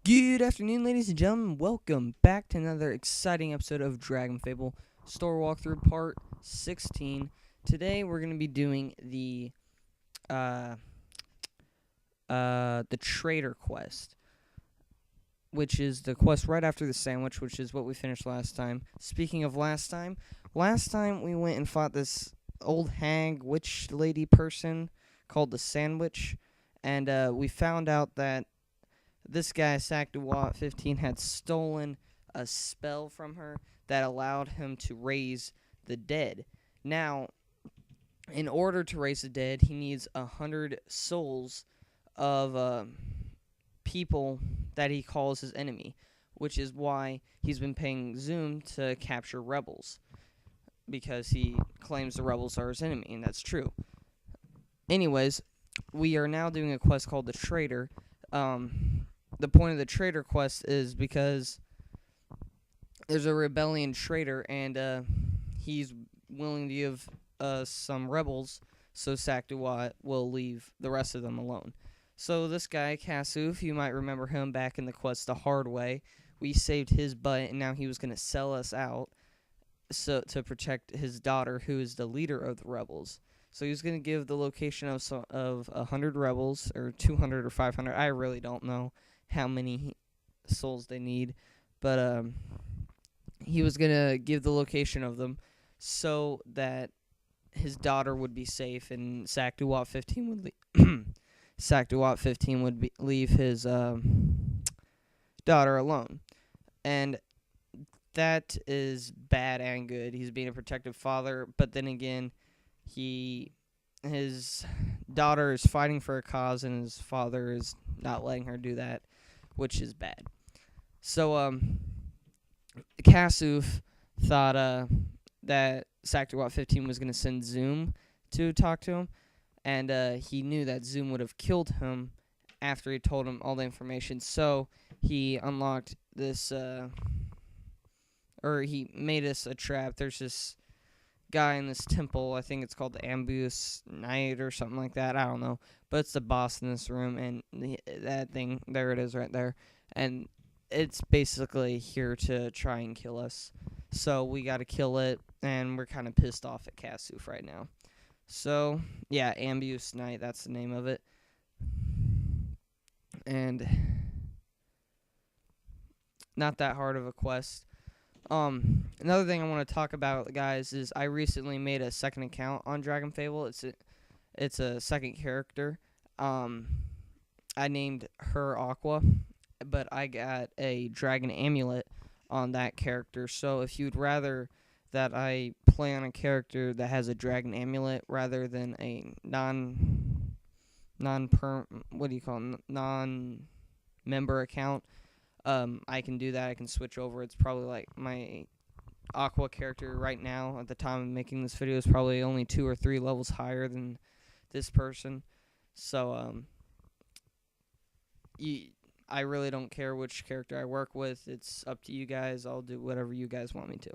Good afternoon, ladies and gentlemen. Welcome back to another exciting episode of Dragon Fable Store Walkthrough Part 16. Today we're going to be doing the Traitor quest, which is the quest right after the sandwich, which is what we finished last time. Speaking of last time we went and fought this old hag witch lady person called the Sandwich, and we found out that this guy, Sakduwat 15, had stolen a spell from her that allowed him to raise the dead. Now, in order to raise the dead, he needs 100 souls of people that he calls his enemy, which is why he's been paying Zoom to capture rebels, because he claims the rebels are his enemy, and that's true. Anyways, we are now doing a quest called the Traitor. The point of the Traitor quest is because there's a rebellion traitor, and he's willing to give some rebels, so Sakduwat will leave the rest of them alone. So this guy, Kasuf, you might remember him back in the quest the hard way. We saved his butt, and now he was going to sell us out to protect his daughter, who is the leader of the rebels. So he was going to give the location of 100 rebels, or 200 or 500. I really don't know how many souls they need, but he was going to give the location of them so that his daughter would be safe, and Sakduwat 15 would leave his daughter alone. And that is bad and good. He's being a protective father, but then again, his daughter is fighting for a cause, and his father is not letting her do that, which is bad. So, Kasuf thought that Sakduwat 15 was going to send Zoom to talk to him, and he knew that Zoom would have killed him after he told him all the information. So he unlocked this, or he made us a trap. There's this guy in this temple, I think it's called the Ambush Knight or something like that, I don't know, but it's the boss in this room, and that thing, there it is right there, and it's basically here to try and kill us. So we gotta kill it, and we're kind of pissed off at Kasuf right now. So yeah, Ambush Knight, that's the name of it. And not that hard of a quest. Another thing I want to talk about, guys, is I recently made a second account on Dragon Fable. It's a second character. I named her Aqua, but I got a dragon amulet on that character. So if you'd rather that I play on a character that has a dragon amulet rather than a non-member account, I can do that. I can switch over. It's probably like my Aqua character right now at the time of making this video is probably only 2 or 3 levels higher than this person. So I really don't care which character I work with. It's up to you guys. I'll do whatever you guys want me to.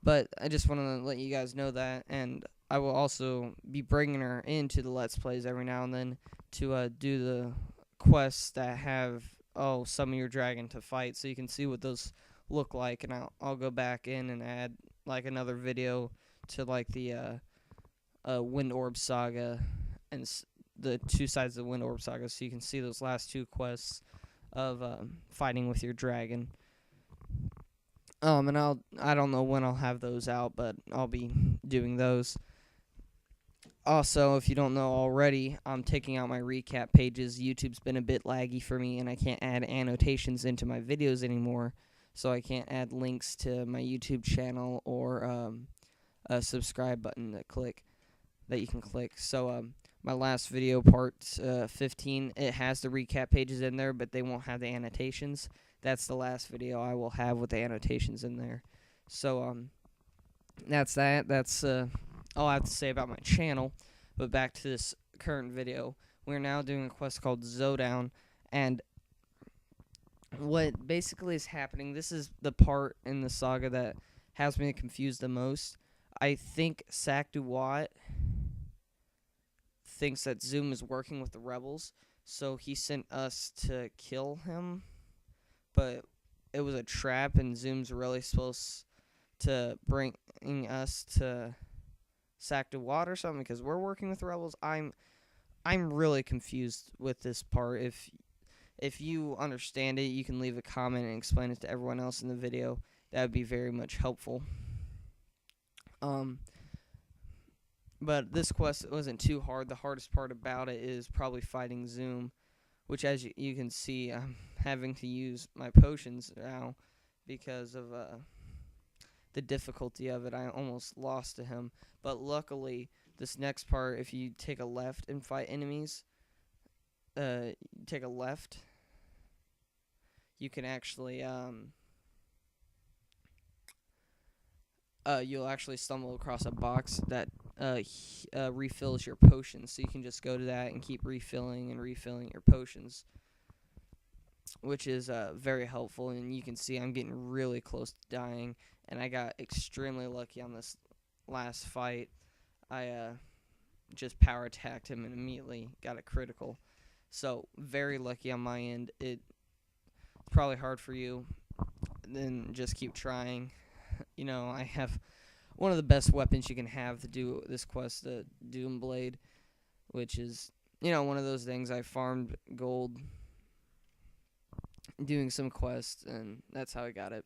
But I just want to let you guys know that, and I will also be bringing her into the Let's Plays every now and then to do the quests that have summon your dragon to fight, so you can see what those look like, and I'll go back in and add like another video to like the Wind Orb Saga and the 2 sides of the Wind Orb Saga, so you can see those last 2 quests of fighting with your dragon. And I don't know when I'll have those out, but I'll be doing those. Also, if you don't know already, I'm taking out my recap pages. YouTube's been a bit laggy for me, and I can't add annotations into my videos anymore, so I can't add links to my YouTube channel or a subscribe button that you can click. So my last video, part 15, it has the recap pages in there, but they won't have the annotations. That's the last video I will have with the annotations in there. So that's that. That's all I have to say about my channel. But back to this current video. We're now doing a quest called Zhowdown, and what basically is happening, this is the part in the saga that has me confused the most. I think Sakduwat thinks that Zoom is working with the rebels, so he sent us to kill him. but it was a trap, and Zoom's really supposed to bring us to Sac de Watt or something because we're working with rebels. I'm really confused with this part. If you understand it, you can leave a comment and explain it to everyone else in the video. That would be very much helpful. But this quest wasn't too hard. The hardest part about it is probably fighting Zoom, which, as you can see, I'm having to use my potions now because of the difficulty of it. I almost lost to him. But luckily, this next part, if you take a left and fight enemies, take a left, you can actually you'll actually stumble across a box that refills your potions, so you can just go to that and keep refilling and refilling your potions, which is very helpful. And you can see I'm getting really close to dying, and I got extremely lucky on this last fight. I just power attacked him and immediately got a critical, so very lucky on my end. It's probably hard for you, then just keep trying. You know, I have one of the best weapons you can have to do this quest, the Doom Blade, which is, you know, one of those things. I farmed gold doing some quests, and that's how I got it.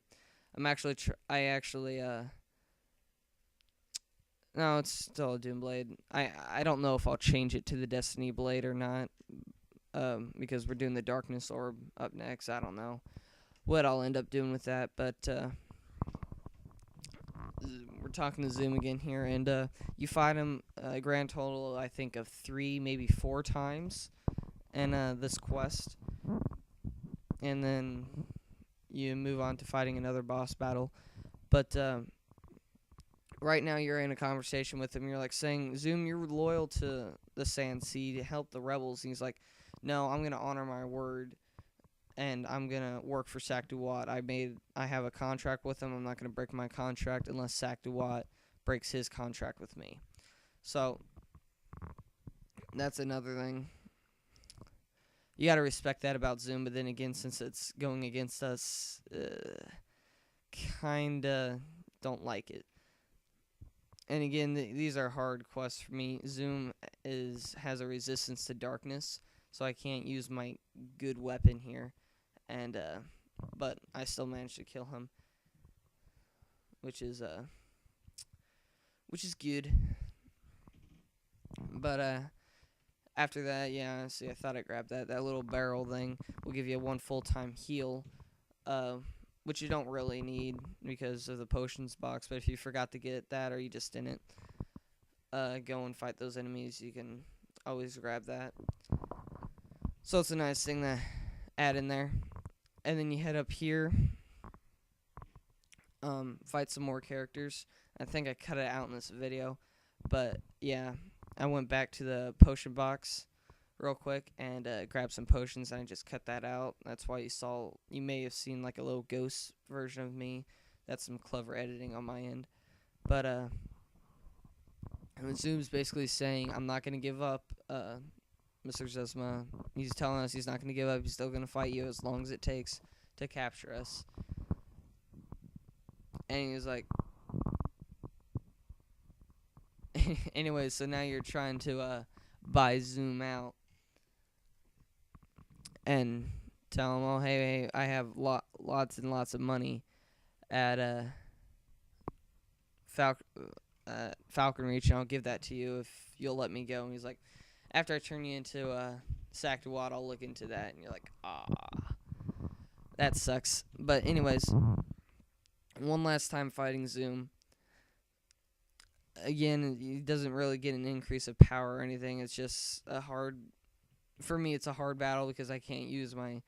No, it's still a Doom Blade. I don't know if I'll change it to the Destiny Blade or not, because we're doing the Darkness Orb up next. I don't know what I'll end up doing with that, but we're talking to Zoom again here, and you fight him a grand total, I think, of 3, maybe 4 times in this quest, and then you move on to fighting another boss battle. But right now you're in a conversation with him. You're like saying, Zoom, you're loyal to the Sand Sea to help the rebels. And he's like, no, I'm going to honor my word, and I'm going to work for Sac de Watt. I have a contract with him. I'm not going to break my contract unless Sac de Watt breaks his contract with me. So that's another thing. You got to respect that about Zoom, but then again, since it's going against us, kinda don't like it. And again, these are hard quests for me. Zoom has a resistance to darkness, so I can't use my good weapon here. And but I still managed to kill him, which is good. But after that, yeah, see, I thought I grabbed that little barrel thing. Will give you 1 full-time heal, which you don't really need because of the potions box. But if you forgot to get that, or you just didn't go and fight those enemies, you can always grab that. So it's a nice thing to add in there. And then you head up here, fight some more characters. I think I cut it out in this video, but yeah, I went back to the potion box real quick and grabbed some potions, and I just cut that out. That's why you may have seen like a little ghost version of me. That's some clever editing on my end. But Zoom's basically saying, I'm not going to give up, Mr. Zesma. He's telling us he's not going to give up. He's still going to fight you as long as it takes to capture us. And he's like, anyways, so now you're trying to buy Zoom out and tell him, oh, hey, I have lots and lots of money at Falcon Reach, and I'll give that to you if you'll let me go. And he's like, after I turn you into Sac de Watt, I'll look into that. And you're like, that sucks. But anyways, one last time fighting Zoom. Again, he doesn't really get an increase of power or anything. It's just for me, it's a hard battle because I can't use my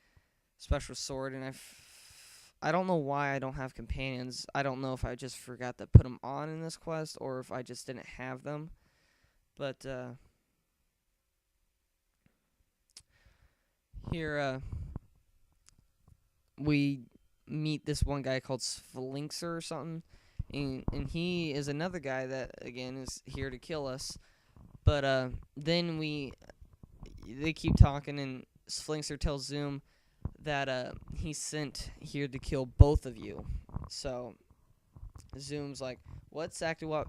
special sword, and I don't know why I don't have companions. I don't know if I just forgot to put them on in this quest or if I just didn't have them. But here we meet this one guy called Sphinxer or something. And he is another guy that, again, is here to kill us. But then they keep talking, and Sphinxer tells Zoom that he sent here to kill both of you. So Zoom's like, what? Saktuwat?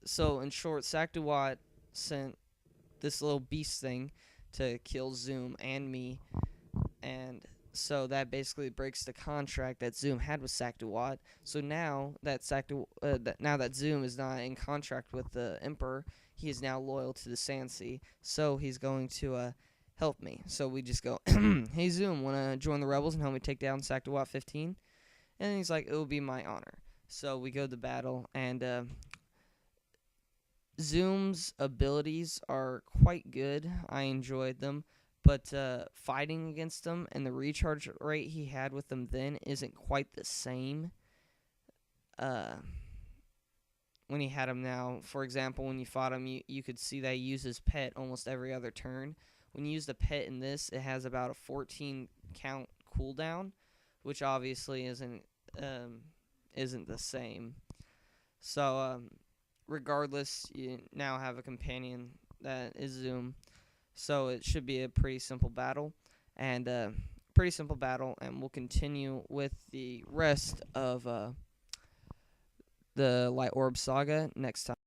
So in short, Saktuwat sent this little beast thing to kill Zoom and me, and so that basically breaks the contract that Zoom had with Saktuwat. So now that now that Zoom is not in contract with the Emperor, he is now loyal to the Sansi. So he's going to help me. So we just go, hey Zoom, wanna join the rebels and help me take down Saktuwat 15? And he's like, it will be my honor. So we go to battle, and Zoom's abilities are quite good. I enjoyed them. But fighting against them and the recharge rate he had with them then isn't quite the same when he had him now. For example, when you fought him, you could see that he uses pet almost every other turn. When you use the pet in this, it has about a 14 count cooldown, which obviously isn't the same. So regardless, you now have a companion that is Zoom. So it should be a pretty simple battle, and we'll continue with the rest of the Light Orb Saga next time.